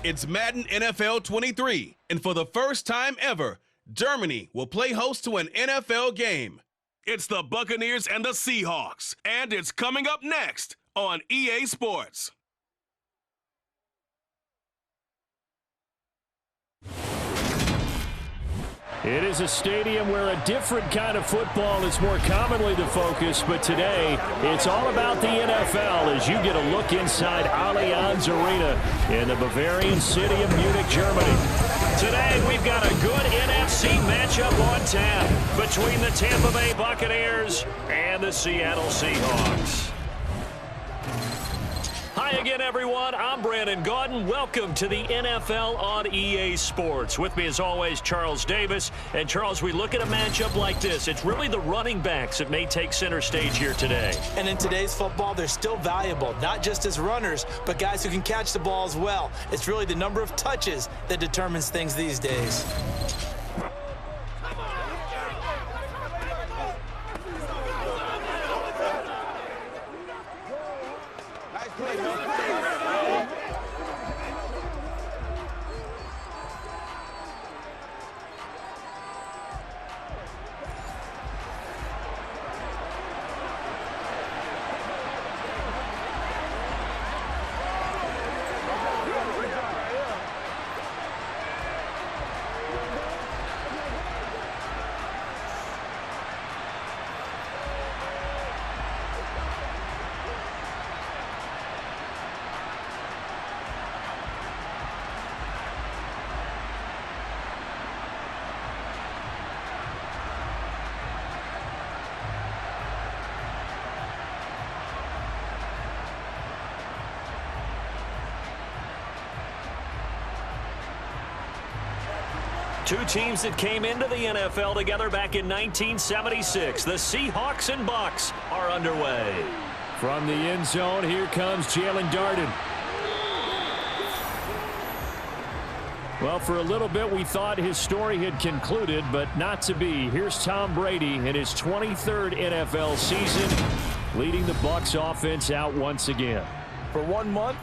It's Madden NFL 23, and for the first time ever, Germany will play host to an NFL game. It's the Buccaneers and the Seahawks, and it's coming up next on EA Sports. It is a stadium where a different kind of football is more commonly the focus, but today it's all about the NFL as you get a look inside Allianz Arena in the Bavarian city of Munich, Germany. Today we've got a good NFC matchup on tap between the Tampa Bay Buccaneers and the Seattle Seahawks. Hi again, everyone. I'm Brandon Gaudin. Welcome to the NFL on EA Sports. With me, as always, Charles Davis. And, Charles, we look at a matchup like this. It's really the running backs that may take center stage here today. And in today's football, they're still valuable, not just as runners, but guys who can catch the ball as well. It's really the number of touches that determines things these days. Two teams that came into the NFL together back in 1976. The Seahawks and Bucs are underway. From the end zone, here comes Jalen Darden. Well, for a little bit, we thought his story had concluded, but not to be. Here's Tom Brady in his 23rd NFL season, leading the Bucs offense out once again. For 1 month,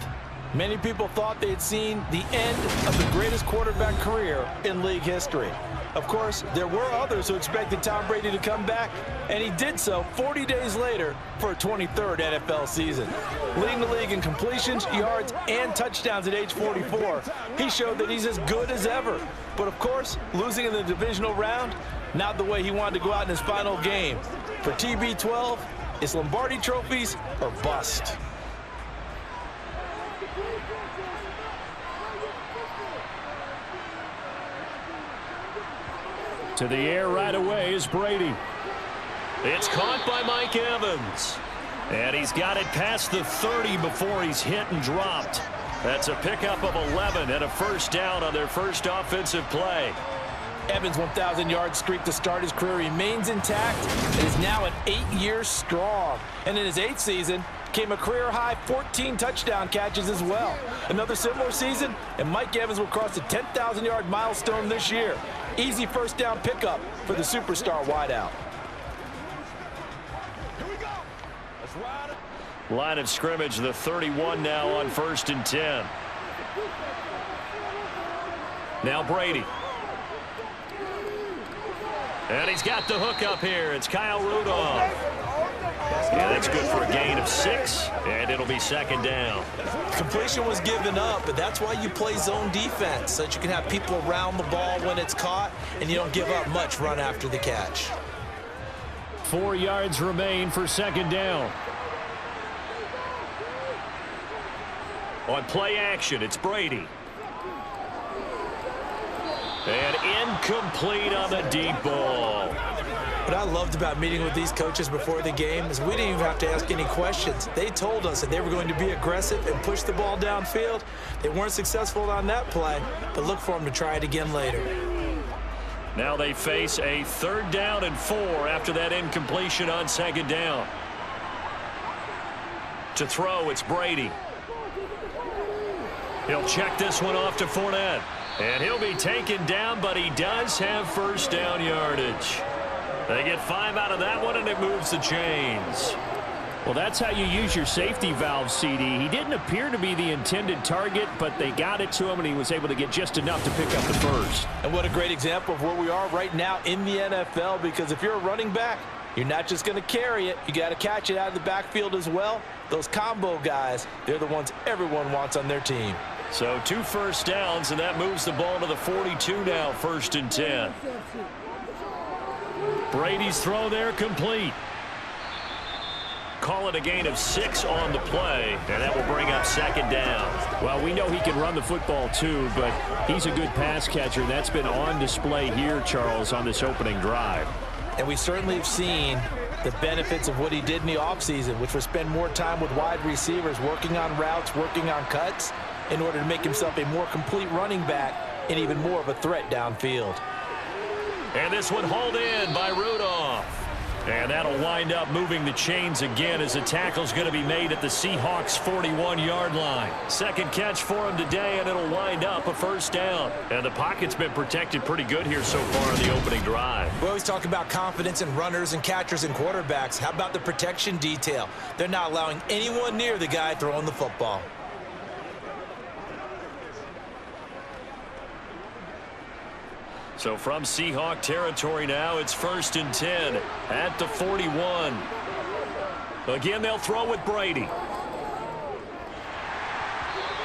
many people thought they had seen the end of the greatest quarterback career in league history. Of course, there were others who expected Tom Brady to come back, and he did so 40 days later for a 23rd NFL season. Leading the league in completions, yards, and touchdowns at age 44, he showed that he's as good as ever. But of course, losing in the divisional round, not the way he wanted to go out in his final game. For TB12, it's Lombardi trophies or bust. To the air right away is Brady. It's caught by Mike Evans. And he's got it past the 30 before he's hit and dropped. That's a pickup of 11 and a first down on their first offensive play. Evans' 1,000-yard streak to start his career remains intact and is now at 8 years strong. And in his 8th season, came a career-high 14 touchdown catches as well. Another similar season, and Mike Evans will cross the 10,000-yard milestone this year. Easy first down pickup for the superstar wideout. Line of scrimmage, the 31 now on 1st and 10. Now Brady. And he's got the hook up here. It's Kyle Rudolph. Yeah, that's good for a gain of 6, and it'll be 2nd down. Completion was given up, but that's why you play zone defense, so that you can have people around the ball when it's caught, and you don't give up much run after the catch. 4 yards remain for 2nd down. On play action, it's Brady. And incomplete on the deep ball. What I loved about meeting with these coaches before the game is we didn't even have to ask any questions. They told us that they were going to be aggressive and push the ball downfield. They weren't successful on that play, but look for them to try it again later. Now they face a 3rd down and 4 after that incompletion on 2nd down. To throw, it's Brady. He'll check this one off to Fournette. And he'll be taken down, but he does have first down yardage. They get 5 out of that one, and it moves the chains. Well, that's how you use your safety valve, CD. He didn't appear to be the intended target, but they got it to him, and he was able to get just enough to pick up the first. And what a great example of where we are right now in the NFL, because if you're a running back, you're not just going to carry it. You got to catch it out of the backfield as well. Those combo guys, they're the ones everyone wants on their team. So 2 first downs, and that moves the ball to the 42 now, 1st and 10. Brady's throw there complete. Call it a gain of 6 on the play, and that will bring up 2nd down. Well, we know he can run the football too, but he's a good pass catcher. That's been on display here, Charles, on this opening drive. And we certainly have seen the benefits of what he did in the offseason, which was spend more time with wide receivers, working on routes, working on cuts, in order to make himself a more complete running back and even more of a threat downfield. And this one hauled in by Rudolph. And that'll wind up moving the chains again as the tackle's going to be made at the Seahawks' 41-yard line. 2nd catch for him today, and it'll wind up a 1st down. And the pocket's been protected pretty good here so far in the opening drive. We always talk about confidence in runners and catchers and quarterbacks. How about the protection detail? They're not allowing anyone near the guy throwing the football. So from Seahawk territory now, it's 1st and 10 at the 41. Again, they'll throw with Brady.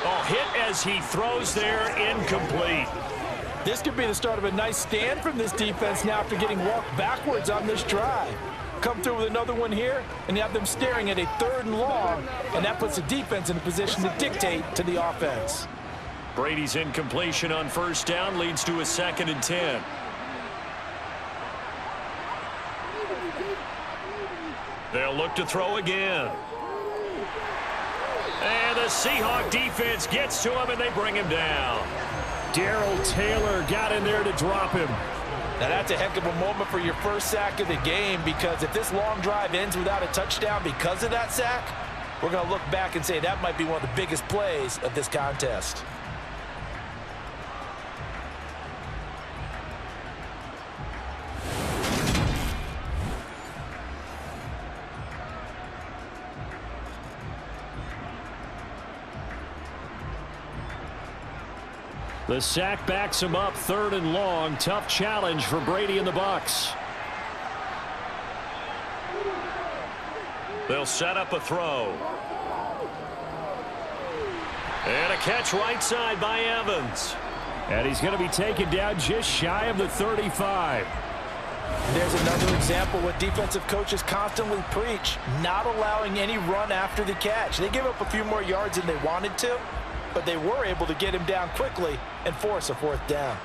Oh, hit as he throws there, incomplete. This could be the start of a nice stand from this defense now after getting walked backwards on this drive. Come through with another one here, and you have them staring at a 3rd and long, and that puts the defense in a position to dictate to the offense. Brady's incompletion on 1st down leads to a 2nd and 10. They'll look to throw again. And the Seahawk defense gets to him, and they bring him down. Darrell Taylor got in there to drop him. Now that's a heck of a moment for your first sack of the game, because if this long drive ends without a touchdown because of that sack, we're going to look back and say that might be one of the biggest plays of this contest. The sack backs him up, 3rd and long. Tough challenge for Brady and the Bucs. They'll set up a throw. And a catch right side by Evans. And he's going to be taken down just shy of the 35. There's another example what defensive coaches constantly preach, not allowing any run after the catch. They gave up a few more yards than they wanted to, but they were able to get him down quickly and force a 4th down.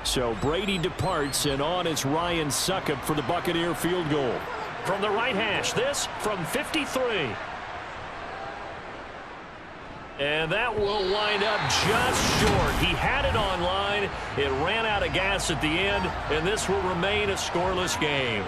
So Brady departs, and on is Ryan Succop for the Buccaneer field goal. From the right hash, this from 53. And that will wind up just short. He had it on line. It ran out of gas at the end, and this will remain a scoreless game.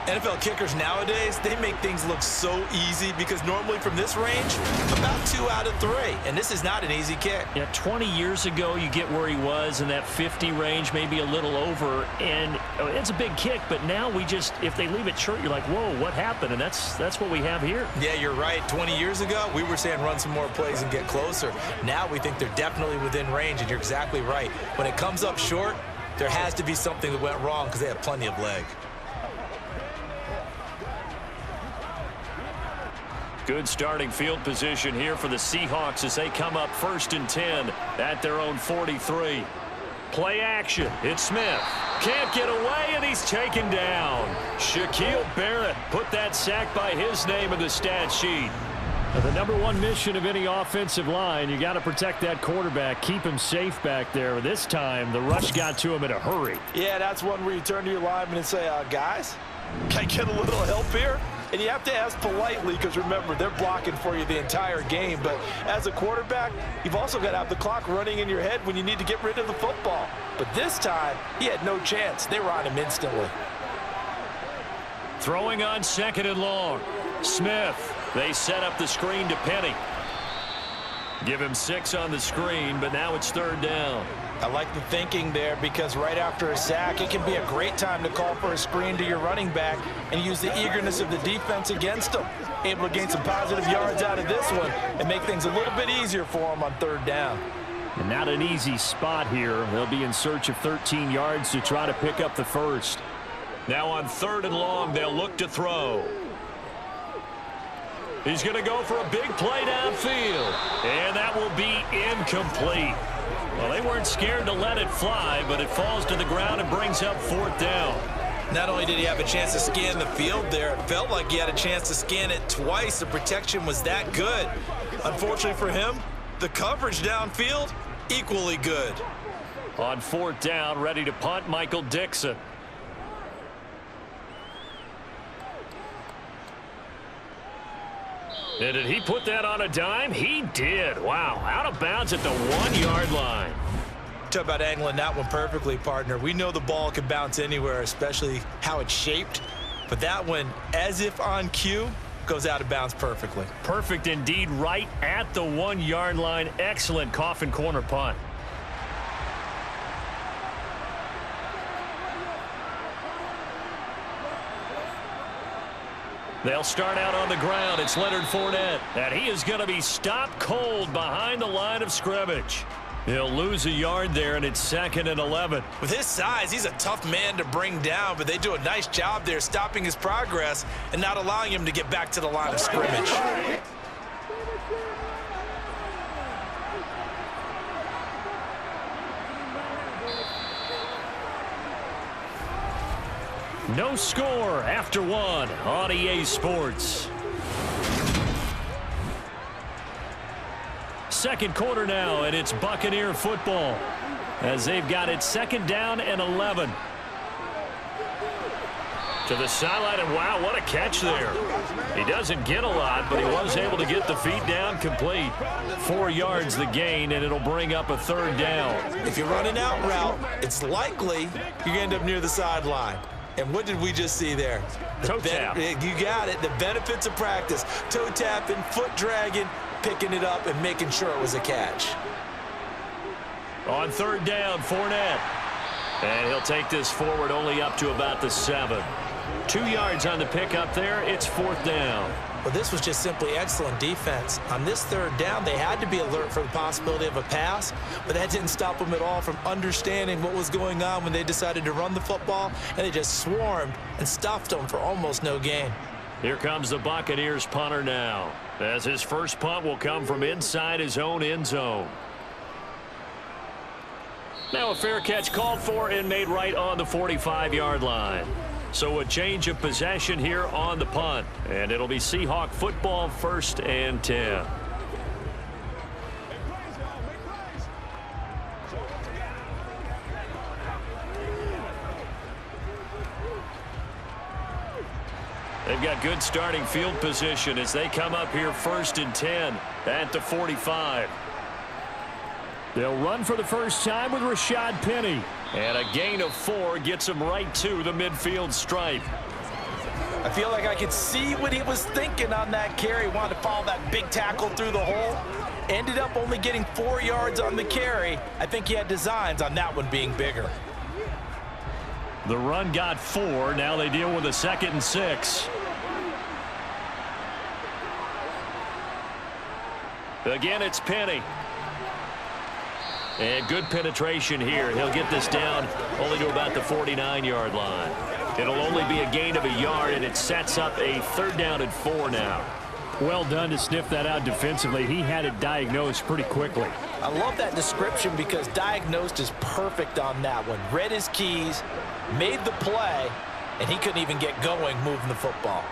NFL kickers nowadays, they make things look so easy because normally from this range, about 2 out of 3. And this is not an easy kick. Yeah, 20 years ago, you get where he was in that 50 range, maybe a little over. And it's a big kick, but now we just, if they leave it short, you're like, whoa, what happened? And that's what we have here. Yeah, you're right. 20 years ago, we were saying run some more plays and get closer. Now we think they're definitely within range, and you're exactly right. When it comes up short, there has to be something that went wrong because they have plenty of leg. Good starting field position here for the Seahawks as they come up 1st and 10 at their own 43. Play action. It's Smith. Can't get away, and he's taken down. Shaquille Barrett put that sack by his name in the stat sheet. The number one mission of any offensive line, you got to protect that quarterback, keep him safe back there. This time, the rush got to him in a hurry. Yeah, that's one where you turn to your lineman and say, guys, can I get a little help here? And you have to ask politely because, remember, they're blocking for you the entire game. But as a quarterback, you've also got to have the clock running in your head when you need to get rid of the football. But this time, he had no chance. They were on him instantly. Throwing on 2nd and long. Smith. They set up the screen to Penny. Give him 6 on the screen, but now it's 3rd down. I like the thinking there because right after a sack, it can be a great time to call for a screen to your running back and use the eagerness of the defense against him. Able to gain some positive yards out of this one and make things a little bit easier for him on 3rd down. And not an easy spot here. They'll be in search of 13 yards to try to pick up the first. Now on 3rd and long, they'll look to throw. He's going to go for a big play downfield. And that will be incomplete. Well, they weren't scared to let it fly, but it falls to the ground and brings up 4th down. Not only did he have a chance to scan the field there, it felt like he had a chance to scan it twice. The protection was that good. Unfortunately for him, the coverage downfield, equally good. On 4th down, ready to punt, Michael Dixon. And did he put that on a dime? He did. Wow, out of bounds at the 1-yard line. Talk about angling that one perfectly, partner. We know the ball can bounce anywhere, especially how it's shaped. But that one, as if on cue, goes out of bounds perfectly. Perfect indeed, right at the 1-yard line. Excellent coffin corner punt. They'll start out on the ground. It's Leonard Fournette. And he is going to be stopped cold behind the line of scrimmage. He'll lose a yard there, and it's 2nd and 11. With his size, he's a tough man to bring down, but they do a nice job there stopping his progress and not allowing him to get back to the line of scrimmage. No score after 1 on EA Sports. 2nd quarter now, and it's Buccaneer football as they've got it 2nd down and 11. To the sideline, and wow, what a catch there. He doesn't get a lot, but he was able to get the feet down complete. 4 yards the gain, and it'll bring up a 3rd down. If you're running out route, it's likely you end up near the sideline. And what did we just see there? Toe tap. You got it. The benefits of practice. Toe tapping, foot dragging, picking it up, and making sure it was a catch. On 3rd down, Fournette. And he'll take this forward only up to about the 7. 2 yards on the pickup there. It's 4th down. Well, this was just simply excellent defense. On this 3rd down, they had to be alert for the possibility of a pass, but that didn't stop them at all from understanding what was going on when they decided to run the football, and they just swarmed and stuffed them for almost no gain. Here comes the Buccaneers punter now, as his first punt will come from inside his own end zone. Now a fair catch called for and made right on the 45-yard line. So a change of possession here on the punt. And it'll be Seahawk football, 1st and 10. They've got good starting field position as they come up here 1st and 10 at the 45. They'll run for the first time with Rashad Penny. And a gain of 4 gets him right to the midfield stripe. I feel like I could see what he was thinking on that carry. Wanted to follow that big tackle through the hole. Ended up only getting 4 yards on the carry. I think he had designs on that one being bigger. The run got 4. Now they deal with a 2nd and 6. Again, it's Penny. And good penetration here. He'll get this down only to about the 49-yard line. It'll only be a gain of a yard, and it sets up a 3rd down and 4 now. Well done to sniff that out defensively. He had it diagnosed pretty quickly. I love that description because diagnosed is perfect on that one. Read his keys, made the play, and he couldn't even get going moving the football.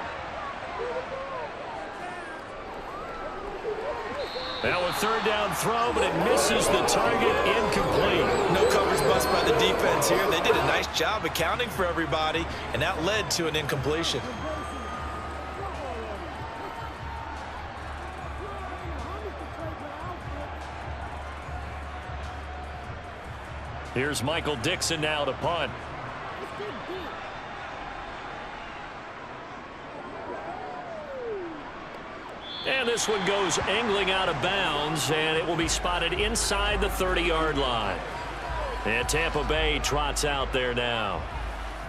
Now a 3rd down throw, but it misses the target, incomplete. No coverage bust by the defense here. They did a nice job accounting for everybody, and that led to an incompletion. Here's Michael Dixon now to punt. And this one goes angling out of bounds, and it will be spotted inside the 30-yard line. And Tampa Bay trots out there now.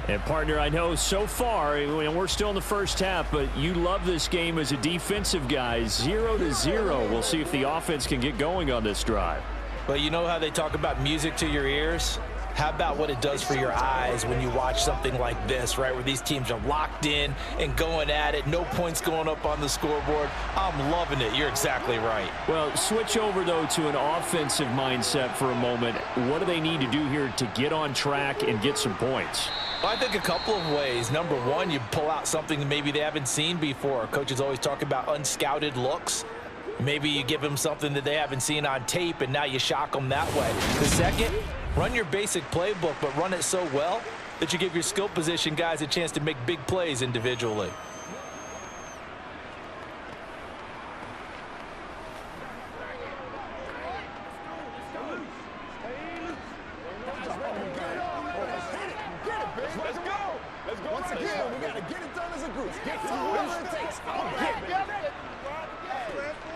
And, partner, I know so far, we're still in the first half, but you love this game as a defensive guy. 0-0. We'll see if the offense can get going on this drive. Well, you know how they talk about music to your ears? How about what it does for your eyes when you watch something like this, right, where these teams are locked in and going at it, no points going up on the scoreboard? I'm loving it. You're exactly right. Well, switch over, though, to an offensive mindset for a moment. What do they need to do here to get on track and get some points? Well, I think a couple of ways. Number one, you pull out something that maybe they haven't seen before. Coaches always talk about unscouted looks. Maybe you give them something that they haven't seen on tape, and now you shock them that way. The second, run your basic playbook, but run it so well that you give your skill position guys a chance to make big plays individually. Once again, we got to get it done as a group. Get to whoever it takes.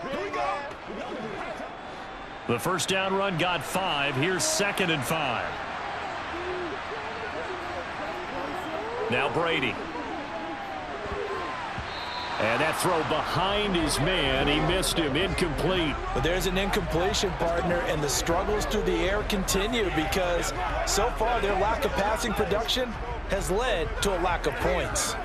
Here we go. The first down run got 5. Here's 2nd and 5. Now Brady. And that throw behind his man. He missed him. Incomplete. But there's an incompletion, partner, and the struggles through the air continue because so far their lack of passing production has led to a lack of points.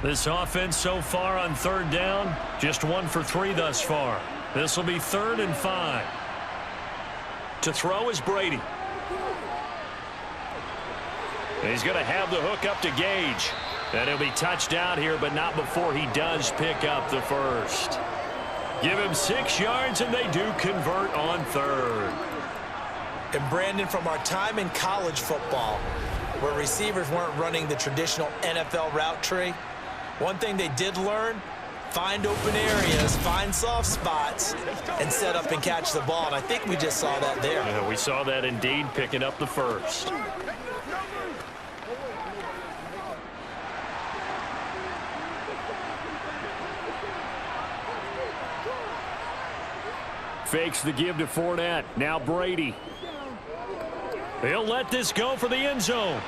This offense so far on 3rd down, just 1 for 3 thus far. This will be 3rd and 5. To throw is Brady. He's going to have the hook up to Gage. And he'll be touched out here, but not before he does pick up the first. Give him 6 yards, and they do convert on 3rd. And Brandon, from our time in college football, where receivers weren't running the traditional NFL route tree, one thing they did learn, find open areas, find soft spots, and set up and catch the ball. And I think we just saw that there. Yeah, we saw that indeed, picking up the first. Fakes the give to Fournette. Now Brady. He'll let this go for the end zone.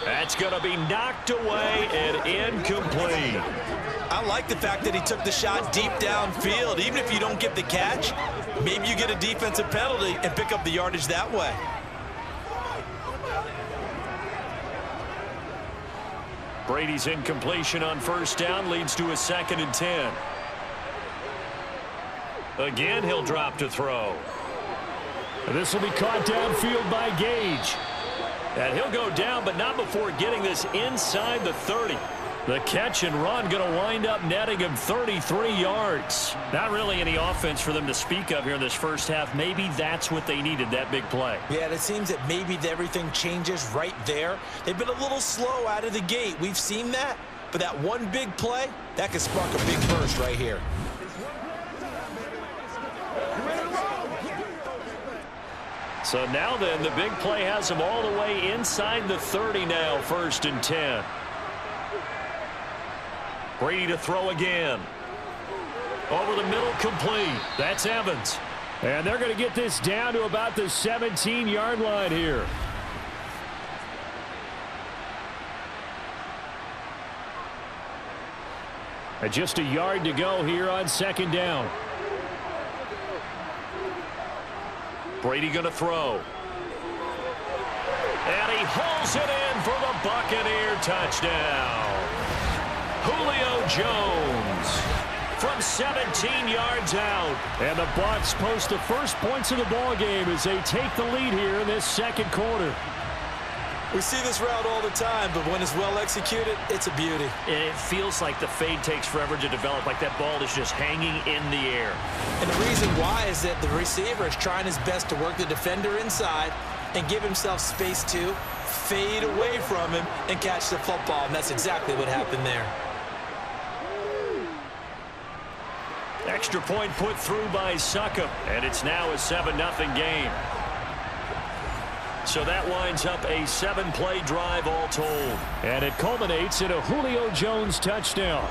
That's going to be knocked away and incomplete. I like the fact that he took the shot deep downfield. Even if you don't get the catch, maybe you get a defensive penalty and pick up the yardage that way. Brady's incompletion on 1st down leads to a 2nd and 10. Again, he'll drop to throw. And this will be caught downfield by Gage. And he'll go down, but not before getting this inside the 30. The catch and run going to wind up netting him 33 yards. Not really any offense for them to speak of here in this first half. Maybe that's what they needed, that big play. Yeah, it seems that maybe everything changes right there. They've been a little slow out of the gate. We've seen that. But that one big play, that could spark a big burst right here. So now then, the big play has him all the way inside the 30 now, 1st and 10. Brady to throw again. Over the middle, complete. That's Evans. And they're going to get this down to about the 17-yard line here. And just a yard to go here on 2nd down. Brady going to throw. And he hauls it in for the Buccaneer touchdown. Julio Jones from 17 yards out. And the Bucs post the first points of the ball game as they take the lead here in this 2nd quarter. We see this route all the time, but when it's well executed, it's a beauty. It feels like the fade takes forever to develop, like that ball is just hanging in the air. And the reason why is that the receiver is trying his best to work the defender inside and give himself space to fade away from him and catch the football, and that's exactly what happened there. Extra point put through by Succop, and it's now a 7-0 game. So that winds up a 7-play drive all told. And it culminates in a Julio Jones touchdown.